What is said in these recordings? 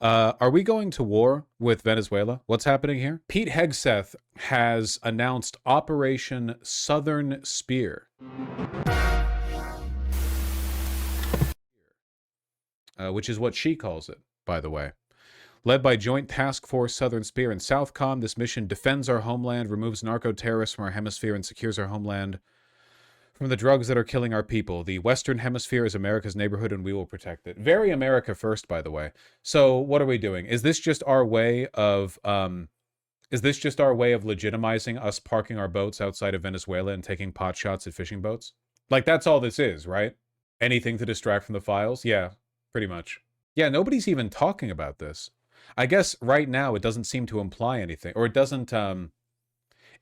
Are we going to war with Venezuela? What's happening here? Pete Hegseth has announced Operation Southern Spear, which is what she calls it, by the way. Led by Joint Task Force Southern Spear and Southcom, this mission defends our homeland, removes narco-terrorists from our hemisphere, and secures our homeland from the drugs that are killing our people. The Western Hemisphere is America's neighborhood, and we will protect it. Very America first, by the way. So what are we doing? Is this just our way of legitimizing us parking our boats outside of Venezuela and taking pot shots at fishing boats? Like, that's all this is, right? Anything to distract from the files? Yeah, pretty much. Yeah, nobody's even talking about this. I guess right now it doesn't seem to imply anything, or it doesn't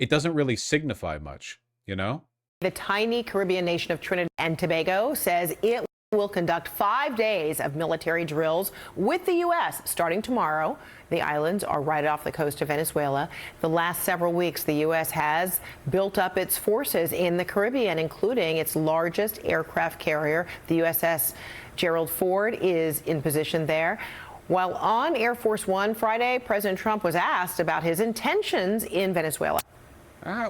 really signify much, you know? The tiny Caribbean nation of Trinidad and Tobago says it will conduct 5 days of military drills with the U.S. starting tomorrow. The islands are right off the coast of Venezuela. The last several weeks, the U.S. has built up its forces in the Caribbean, including its largest aircraft carrier. The USS Gerald Ford is in position there. While on Air Force One Friday, President Trump was asked about his intentions in Venezuela.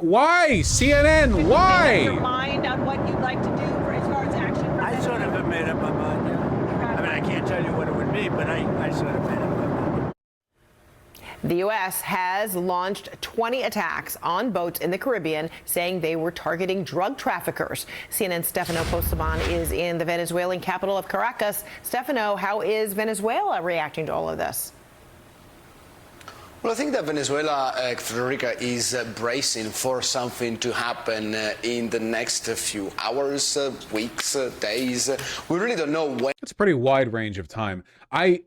Why? CNN, why? Make up your mind on what you'd like to do for as far as action? I sort of have made up my mind, yeah. I mean, I can't tell you what it would be, but I sort of made up my mind. The U.S. has launched 20 attacks on boats in the Caribbean, saying they were targeting drug traffickers. CNN's Stefano Postaban is in the Venezuelan capital of Caracas. Stefano, how is Venezuela reacting to all of this? Well, I think that Venezuela, Federica, is bracing for something to happen in the next few hours, weeks, days. We really don't know when. It's a pretty wide range of time. I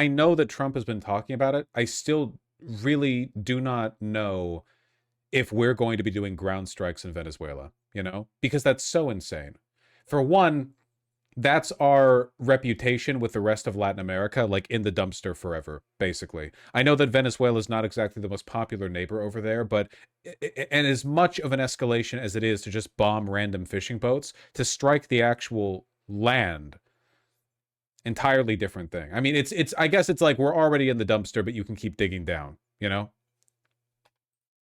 know that Trump has been talking about it. I still really do not know if we're going to be doing ground strikes in Venezuela, you know, because that's so insane. For one, that's our reputation with the rest of Latin America, like in the dumpster forever, basically. I know that Venezuela is not exactly the most popular neighbor over there, but and as much of an escalation as it is to just bomb random fishing boats, to strike the actual land, entirely different thing. I mean, I guess it's like we're already in the dumpster, but you can keep digging down, you know?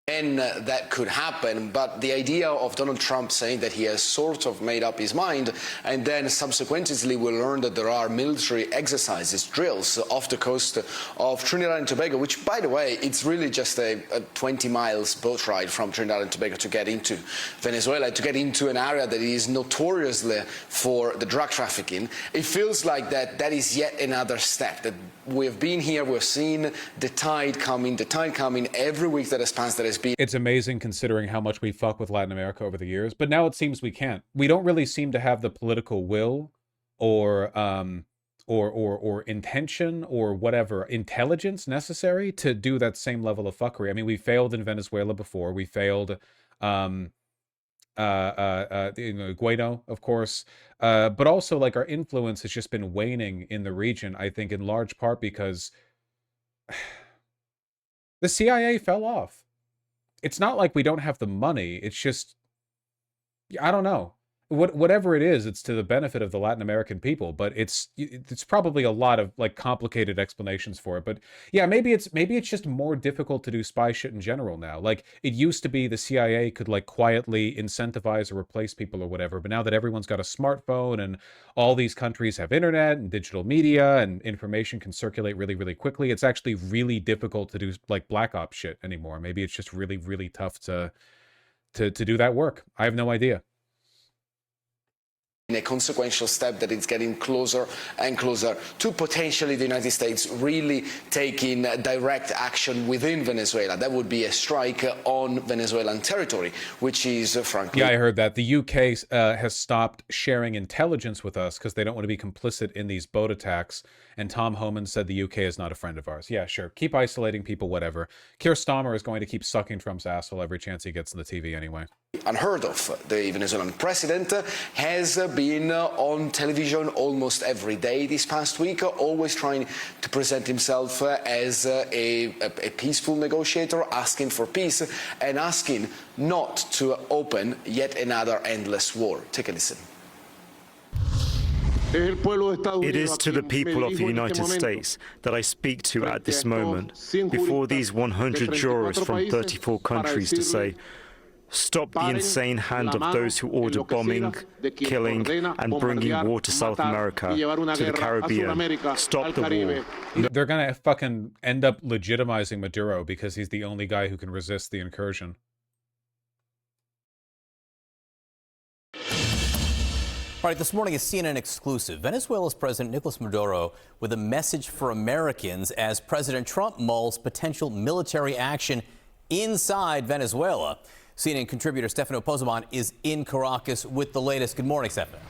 And that could happen, but the idea of Donald Trump saying that he has sort of made up his mind, and then subsequently we learn that there are military exercises, drills off the coast of Trinidad and Tobago, which, by the way, it's really just a 20 miles boat ride from Trinidad and Tobago to get into Venezuela, to get into an area that is notoriously for the drug trafficking. It feels like that is yet another step, that we've been here, we've seen the tide coming every week that has passed, that has been. It's amazing considering how much we fuck with Latin America over the years, but now it seems we can't. We don't really seem to have the political will or intention or whatever intelligence necessary to do that same level of fuckery. I mean, we failed in Venezuela before. We failed Guaido, of course, but also like our influence has just been waning in the region, I think in large part because the CIA fell off. It's not like we don't have the money. It's just, I don't know. Whatever it is, it's to the benefit of the Latin American people, but it's probably a lot of like complicated explanations for it. But yeah, maybe it's just more difficult to do spy shit in general now. Like it used to be the CIA could like quietly incentivize or replace people or whatever, but now that everyone's got a smartphone and all these countries have internet and digital media and information can circulate really, really quickly, it's actually really difficult to do like black ops shit anymore. Maybe it's just really, really tough to do that work. I have no idea. In a consequential step that it's getting closer and closer to potentially the United States really taking direct action within Venezuela. That would be a strike on Venezuelan territory, which is frankly... Yeah, I heard that. The UK has stopped sharing intelligence with us because they don't want to be complicit in these boat attacks. And Tom Homan said the UK is not a friend of ours. Yeah, sure. Keep isolating people, whatever. Keir Starmer is going to keep sucking Trump's asshole every chance he gets on the TV anyway. Unheard of. The Venezuelan president has been on television almost every day this past week, always trying to present himself as a peaceful negotiator, asking for peace and asking not to open yet another endless war. Take a listen. It is to the people of the United States that I speak to at this moment, before these 100 jurors from 34 countries, to say, stop the insane hand of those who order bombing, killing, and bringing war to South America, to the Caribbean. Stop the war. They're gonna fucking end up legitimizing Maduro because he's the only guy who can resist the incursion. All right, this morning is CNN exclusive. Venezuela's President Nicolas Maduro with a message for Americans as President Trump mulls potential military action inside Venezuela. CNN contributor Stefano Pozzebon is in Caracas with the latest. Good morning, Stefano.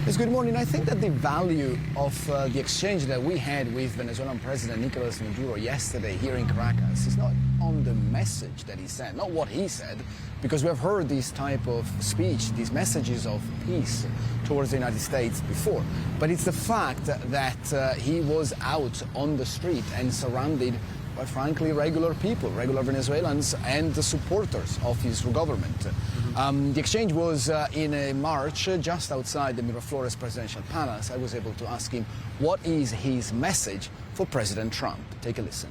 Yes, good morning. I think that the value of the exchange that we had with Venezuelan President Nicolas Maduro yesterday here in Caracas is not on the message that he said, not what he said, because we have heard this type of speech, these messages of peace towards the United States before, but it's the fact that he was out on the street and surrounded, quite frankly, regular people, regular Venezuelans and the supporters of his government. The exchange was in a march just outside the Miraflores Presidential Palace. I was able to ask him what is his message for President Trump. Take a listen.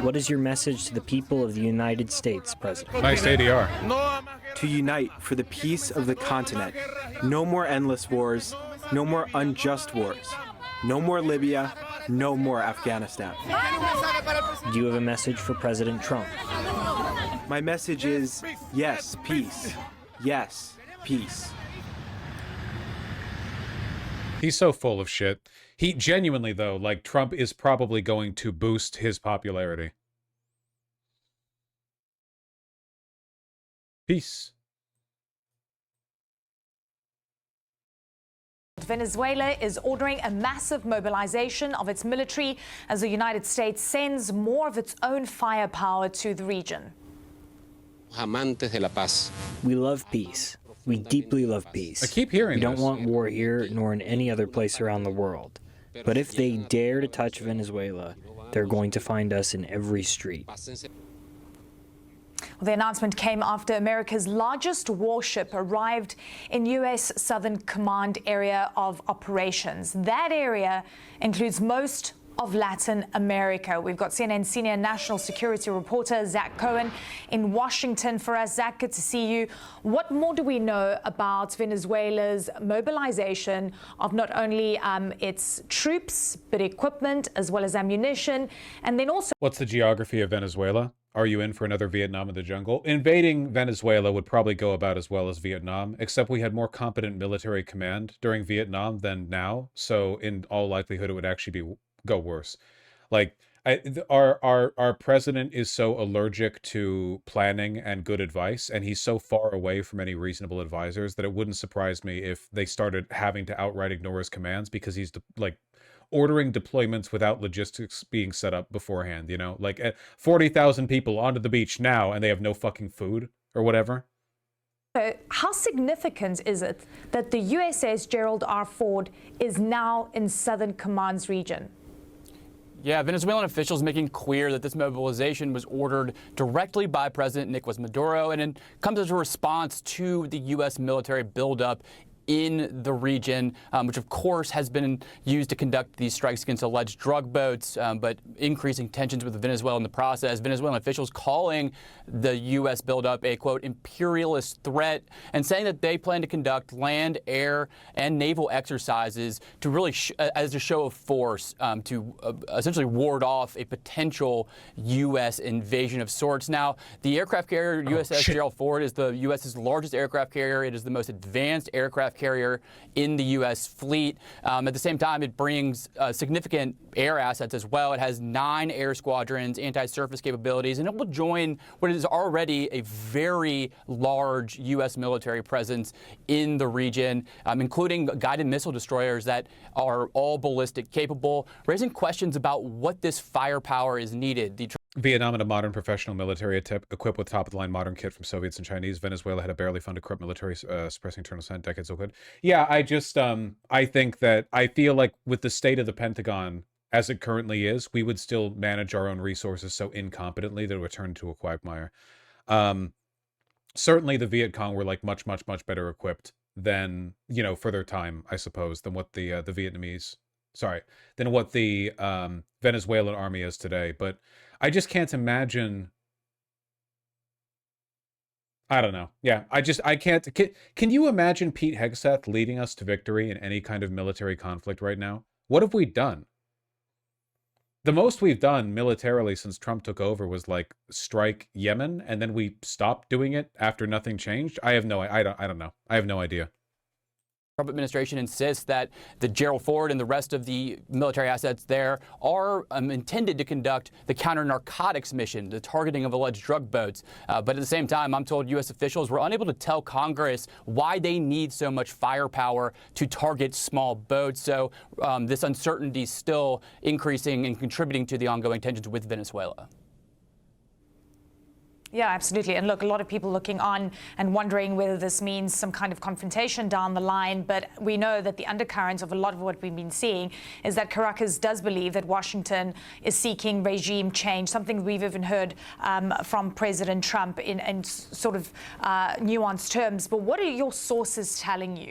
What is your message to the people of the United States, President? Nice ADR. To unite for the peace of the continent. No more endless wars. No more unjust wars. No more Libya. No more Afghanistan. Do you have a message for President Trump? My message is yes, peace. Yes, peace. He's so full of shit. He genuinely, though, like, Trump is probably going to boost his popularity. Peace. Venezuela is ordering a massive mobilization of its military as the United States sends more of its own firepower to the region. We love peace. We deeply love peace. I keep hearing We don't this. want war here nor in any other place around the world. But if they dare to touch Venezuela, they're going to find us in every street. The announcement came after America's largest warship arrived in U.S. Southern Command area of operations. That area includes most of Latin America. We've got CNN senior national security reporter Zach Cohen in Washington for us. Zach, good to see you. What more do we know about Venezuela's mobilization of not only its troops, but equipment as well as ammunition? And then also, What's the geography of Venezuela? Are you in for another Vietnam in the jungle? Invading Venezuela would probably go about as well as Vietnam, except we had more competent military command during Vietnam than now. So in all likelihood, it would actually go worse. Like, our president is so allergic to planning and good advice, and he's so far away from any reasonable advisors that it wouldn't surprise me if they started having to outright ignore his commands because he's like ordering deployments without logistics being set up beforehand, you know? Like 40,000 people onto the beach now and they have no fucking food or whatever. how significant is it that the USS Gerald R. Ford is now in Southern Command's region? Yeah, Venezuelan officials making clear that this mobilization was ordered directly by President Nicolas Maduro, and it comes as a response to the U.S. military buildup in the region, which of course has been used to conduct these strikes against alleged drug boats, but increasing tensions with Venezuela in the process. Venezuelan officials calling the U.S. buildup a, quote, imperialist threat, and saying that they plan to conduct land, air, and naval exercises to really, as a show of force, to essentially ward off a potential U.S. invasion of sorts. Now, the aircraft carrier USS Gerald Ford is the U.S.'s largest aircraft carrier. It is the most advanced aircraft carrier in the U.S. fleet. At the same time, it brings significant air assets as well. It has 9 air squadrons, anti-surface capabilities, and it will join what is already a very large U.S. military presence in the region, including guided missile destroyers that are all ballistic capable, raising questions about what this firepower is needed. Vietnam had a modern professional military equipped with top-of-the-line modern kit from Soviets and Chinese. Venezuela had a barely funded corrupt military suppressing internal Senate decades ago. Yeah, I think that I feel like with the state of the Pentagon as it currently is, we would still manage our own resources so incompetently that it would turn into a quagmire. Certainly the Viet Cong were like much, much, much better equipped than, you know, for their time, I suppose, than what the than what the Venezuelan army is today. But I just can't imagine. I don't know. Yeah, I can't. Can you imagine Pete Hegseth leading us to victory in any kind of military conflict right now? What have we done? The most we've done militarily since Trump took over was like strike Yemen, and then we stopped doing it after nothing changed. I don't know. I have no idea. Trump administration insists that the Gerald Ford and the rest of the military assets there are intended to conduct the counter-narcotics mission, the targeting of alleged drug boats. But at the same time, I'm told U.S. officials were unable to tell Congress why they need so much firepower to target small boats. So this uncertainty is still increasing and contributing to the ongoing tensions with Venezuela. Yeah, absolutely. And look, a lot of people looking on and wondering whether this means some kind of confrontation down the line. But we know that the undercurrents of a lot of what we've been seeing is that Caracas does believe that Washington is seeking regime change, something we've even heard from President Trump in sort of nuanced terms. But what are your sources telling you?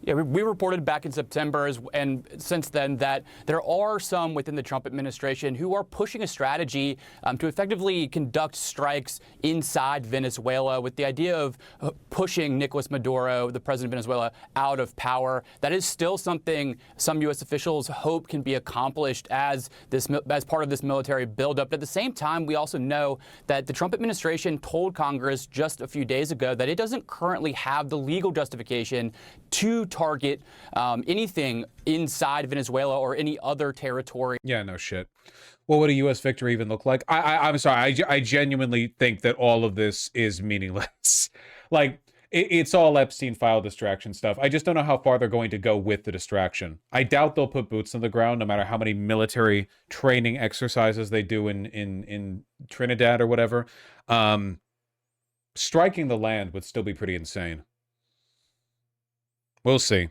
Yeah, we reported back in September and since then that there are some within the Trump administration who are pushing a strategy to effectively conduct strikes inside Venezuela with the idea of pushing Nicolas Maduro, the president of Venezuela, out of power. That is still something some U.S. officials hope can be accomplished as part of this military buildup. But at the same time, we also know that the Trump administration told Congress just a few days ago that it doesn't currently have the legal justification to target anything inside Venezuela or any other territory. Yeah, no shit. What would a U.S. victory even look like? I'm sorry. I genuinely think that all of this is meaningless. Like, it's all Epstein file distraction stuff. I just don't know how far they're going to go with the distraction. I doubt they'll put boots on the ground, no matter how many military training exercises they do in Trinidad or whatever. Striking the land would still be pretty insane. We'll see.